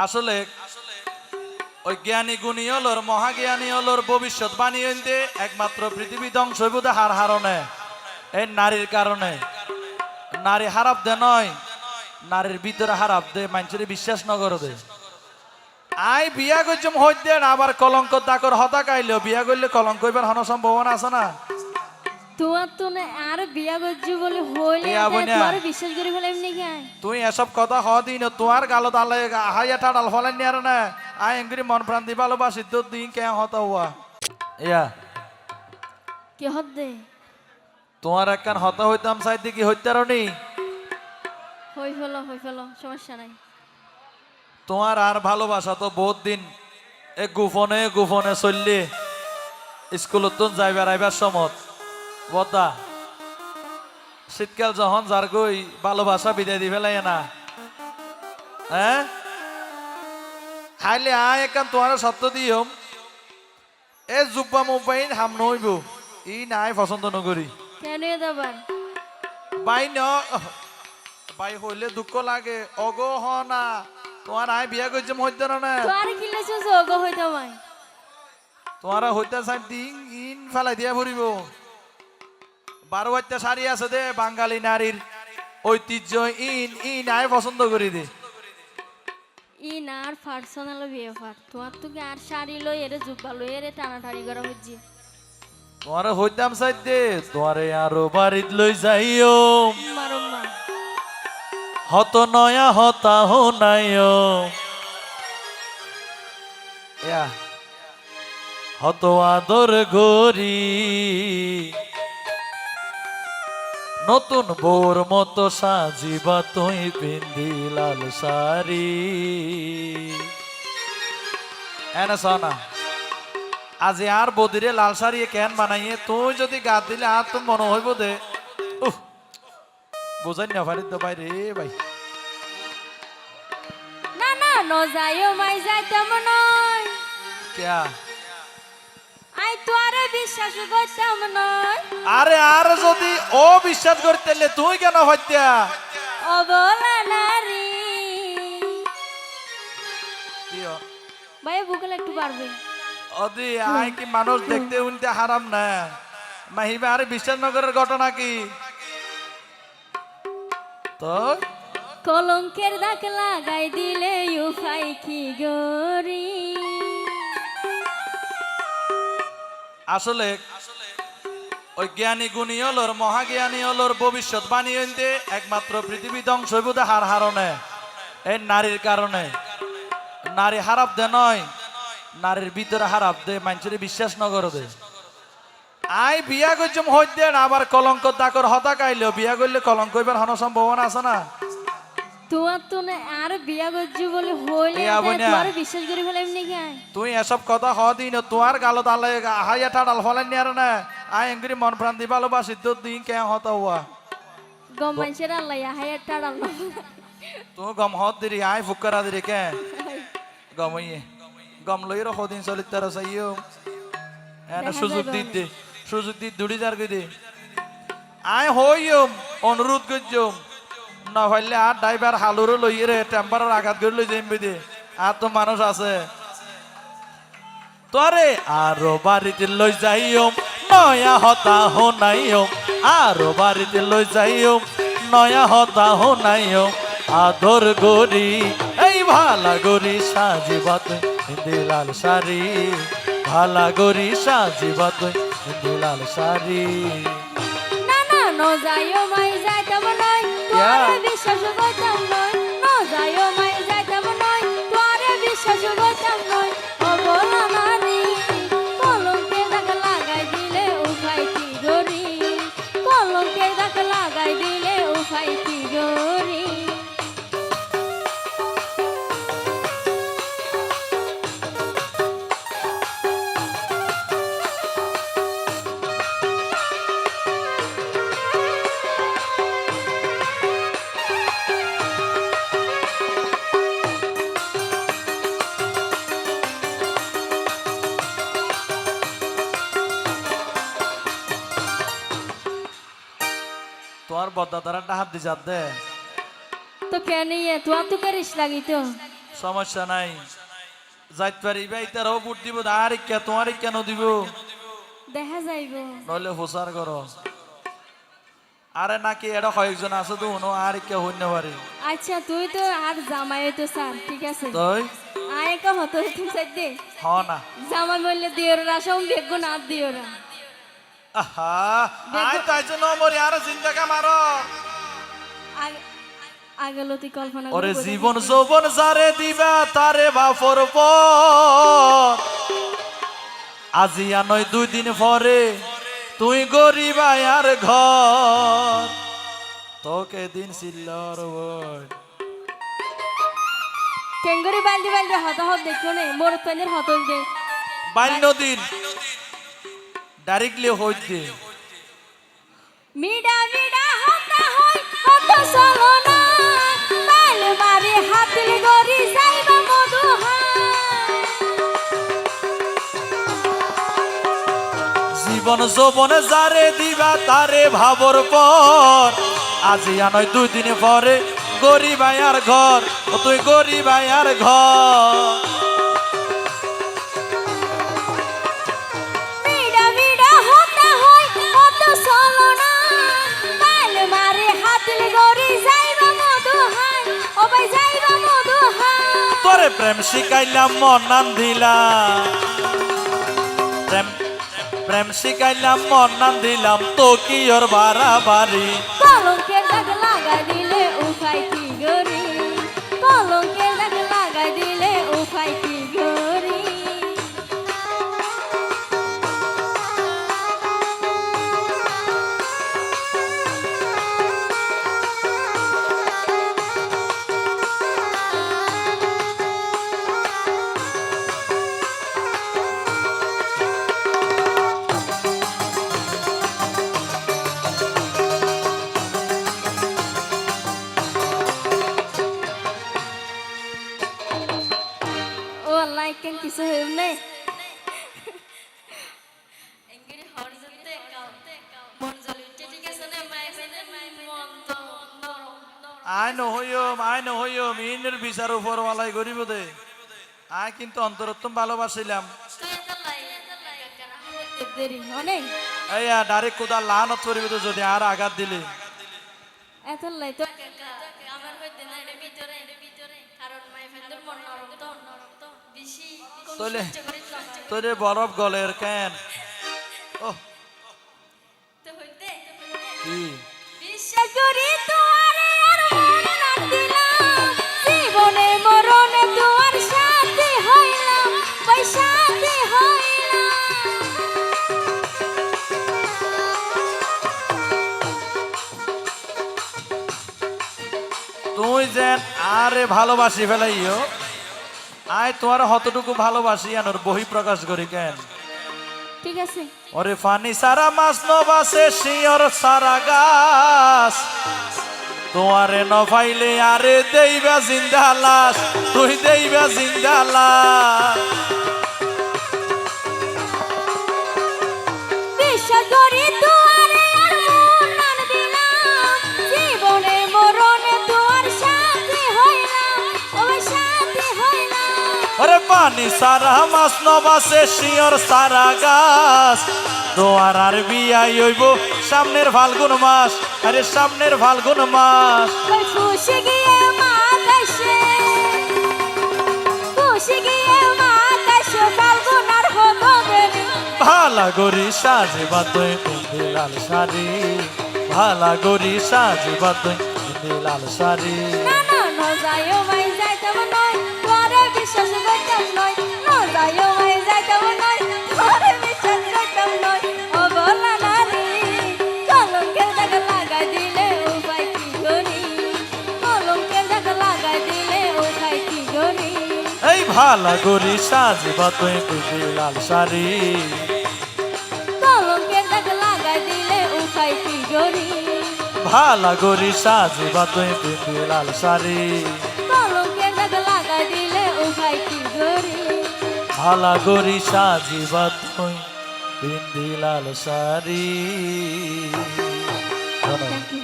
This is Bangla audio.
আসলে ওই জ্ঞানী গুণী হলোর মহাজ্ঞানী হলোর ভবিষ্যৎ বাণী দে একমাত্র পৃথিবী ধ্বংস হইব হার হারণে এই নারীর কারণে। নারী হারাপ দে নয়, নারীর ভিতরে হারাপ দে, মানুষের বিশ্বাস নগর দে। আই বিয়া করছম হইত দে আবার কলঙ্ক দাকর হতা কাইলেও বিয়া করলে কলঙ্ক হইবার হন সম্ভাবনা আছে না। তোমার তো না আর বিয়া করছি বলে হইলে বিয়া বইনা। তোমার বিশ্বাস করি ফেলে এমনি খায়। তুই এসব কথা হদিন তোমার গালত আলে হাইয়া ঠাডাল ফলেন নিয়ার না আই এঙ্গরি মন প্রাণ দি ভালোবাসি তো দিন কে হতা হওয়া ইয়া কে হদ দে তোমার একখান হতা হইতাম চাইতে কি হইতারনি হই ফেলো সমস্যা নাই। তোমার আর ভালোবাসা তো বহুত দিন এ গোপনে গোপনে চললে স্কুলত তো যাইবার আইবার সমত বতা শীতকাল যখন যার গই ভালোবাসা বিদায় দি ফেলাই না হ্যাঁ খাইলে আয় একখান তোমার সত্য দিয়ম এ জুব্বা মোবাইল হাম নইব ই নাই পছন্দ নকরি কেন দাবার বাই ন বাই হইলে দুঃখ লাগে অগো হ না তোমার আয় বিয়া করছে হইতে না তো আর কিলেছো যোগ হইতে মাই তোমার হইতে চাই দিন ইন ফেলাই দিয়া ফুরিব 12 বাচ্চা শাড়ি আছে দে বাঙালি নারীর ঐতিহ্য ইন ইন আয় পছন্দ করি দে ই না আর পার্সোনাল ব্যাপার তোমার তো কি আর শাড়ি লই এরে জুব্বা লই এরে টানাটানি করা হচ্ছে। তোমার হইতাম চাই দে তোমারে আরো বাড়িত লই যাইও মারম্মা হত নয়া হতা হো নাইও ইয়া হত আদর গরি নতুন বোর মতো সাজিবা তুই পিন্ধি লাল শাড়ি এনে শোনা আজি আর বদিরে লাল শাড়ি কেন বানাইয়ে তুই যদি গা দিলে আর তো মনে হইব দে উহ বুঝাই না পারি তো ভাই রে ভাই না না ন যাইও মাই যাইতাম নয় ক্যা আই তো আরে বিশ্বাস করতাম নয় আরে আর যদি ও বিশ্বাস করতে তুই কেন হত্যা অবলা নারী ভাই বুকলে একটু পারবে অদি আই কি মানুষ দেখতে উনতে হারাম না মাহিবা আরে বিশ্বাসনগরের ঘটনা কি তো কলঙ্কের দাগ লাগাই দিলে উপাই কি গরি আসলে ওই জ্ঞানী গুণী হলোর মহাজ্ঞানী হলোর ভবিষ্যৎ বাণী দে একমাত্র পৃথিবী ধ্বংস হইব হার হারণে এই নারীর কারণে। নারী হারাপ দে নয়, নারীর ভিতরে হারাপ দে, মানুষের বিশ্বাস নগর দে। আই বিয়া করছম হইত দে আবার কলঙ্ক দাকর হতা কাইলেও বিয়া করলে কলঙ্ক হইবার হন সম্ভাবনা আছে না। তোমার তো না আর বিয়া করছি বলে হইলে বিয়া বইনা। তোমার বিশ্বাস করি ফেলে এমনি খায়। তুই এসব কথা হদিন তোমার গালত আলে হাইয়া ঠাডাল ফলেন নিয়ার না আই এঙ্গরি মন প্রাণ দি ভালোবাসি তো দিন কে হতা হওয়া গম মানুষের আল্লাহ হায়ার টাড়াল তুই গম হত দিরি আই ফুকারা দিরি কে গম ইয়ে গম লই রো দিন চলিত তার চাইও এনে সুযোগ দিতে সুযোগ দি দুড়ি যার গই দে আই হইম অনুরোধ করছম না হইলে আর ড্রাইভার হালুরো লই রে টেম্পারের আঘাত করে লই যাইম দে আর তো মানুষ আছে তোরে আরো বাড়িতে লই যাইও নয়া হতা হো নাইও আরো বাড়িতে লই যাইও নয়া হতা হো নাইও আদর গরি এই ভালা গরি সাজিবা তুই হিন্দি লাল শাড়ি ভালা গরি সাজিবা তুই হিন্দি লাল শাড়ি না না ন যাইও মাই যাইতাম নয় তোরে বিশ্বাস করতাম নয় ন যাইও মাই যাইতাম নয় তোরে বিশ্বাস করতাম নয় অবলা নারী কলঙ্কের দাগ লাগাই দিলে উপায় কি গরি কলঙ্কের দাগ লাগাই দিলে উপায় কি গরি তোমার বদ্দা তারা হাত দি যাত দে তো কেন ইয়ে তোমার তো করিস লাগি তো সমস্যা নাই যাইতে পারি ভাই তারাও ভোট দিব আর কে তোমার কেন দিব দেখা যাইব নইলে হুসার করো আরে নাকি এটা কয়েকজন আছে তো উনো আর কে হইতে পারি আচ্ছা তুই তো আর জামাই তো স্যার ঠিক আছে তুই আয় কা হতো তুমি সাইডে হ না জামাই বললে দিওরা সব বেগুন আর দিওরা আহা আই তাই জন্য মরি আর চিন্তা কামারো আগলতি কল্পনা ওরে জীবন যৌবন যারে দিবা তারে বাফর পর আজি আনয় 2 দিন পরে তুই গরিব আর ঘর তোকে দিন সিল্লর বই কেঙ্গরি বালদি বালদি হত হত দেখো নে মোর পেনের হত দে বান্য দিন ডাইরেক্টলি হইতে মিডা মিডা হতা হই হত চলো না বাল মারি হাতিল গরি যাইবা মধু জীবন যৌবনে যারে দিবা তারে ভাবর পর আজি আনয় 2 দিন পরে গরিব আর ঘর ও তুই গরিব আর ঘর মিডা মিডা হতা হই হত চলো না বাল মারি হাতিল গরি যাইবা মধু ও ভাই যাইবা মধু তোরে প্রেম শিখাইলাম মন নাম দিলাম প্রেম শিখাইলাম মন নাম দিলাম তো কি ওর বাড়াবাড়ি কলঙ্কের দাগ লাগাই দিলে উপায় কি গরি কলঙ্কের দাগ লাগাই দিলে উপায় কি গরি ও আল্লাহ কেন কিছু হইম নাই এঙ্গরি হর জতে মন জ্বলিতে ঠিক আছে না মাই মন তো আই নহইম ইনের বিচার উপর ওয়ালাই গরিব দে আই কিন্তু অন্তরত্তম ভালোবাসিলাম দেরি অনেক এইয়া ডাইরেক্ট কোদা লানত করিব তো যদি আর আঘাত দিলে এত লাই তো আমার হইতে না এর ভিতরে কারণ মাই ফেন্ডর মন নরম তো বেশি কোন তোলে সহ্য করিত না তোরে বরফ গলের কেন ও তো হইতে কি বিশ্বাস করি তোরে আর মন না দিলাম জীবনে মরণে তোর সাথে হইলাম ওই সাথে হইলাম তুই যেন আরে ভালোবাসি ফেলাইও আয় তোমার হতটুকু ভালোবাসি আনোর বহি প্রকাশ করি কেন ঠিক আছে ওরে ফানি সারা মাছ নবাসে শিয়র সারা গাছ তোমারে নফাইলে আরে দেইবা জিন্দা লাশ তুই দেইবা জিন্দা লাশ বিশ্বাস করি তোরে আর মন না দিলাম জীবনে মরণে তোর সাথে হইলাম ওই সাথে হইলাম ওরে পানি সারা মাছ নবাসে শিয়র সারা গাছ তোমার আর বিয়াই হইব সামনের ফাল্গুন মাস আরে সামনের ফাল্গুন মাস ওই খুশি গিয়ে মা কাছে খুশি গিয়ে মা কাছে ফাল্গুন আর হতো দেরি ভালা গরি সাজিবা তুই পিন্ধি লাল শাড়ি ভালা গরি সাজিবা তুই পিন্ধি লাল শাড়ি না না ন যাইও মাই যাইতাম নয় তোরে বিশ্বাস করতাম নয় ন যাইও মাই যাইতাম নয় তোরে বিশ্বাস করতাম নয় ও বলা নারী কলঙ্কের দাগ লাগাই দিলে উপায় কি করি কলঙ্কের দাগ লাগাই দিলে উপায় কি করি এই ভালা গরি সাজিবা তুই পিন্ধি লাল শাড়ি কলঙ্কের দাগ লাগাই দিলে উপায় কি করি ভালা গরি সাজিবা তুই পিন্ধি লাল শাড়ি কলঙ্কের দাগ লাগাই দিলে উপায় কি করি ভালা গরি সাজিবা তুই পিন্ধি লাল শাড়ি Thank you.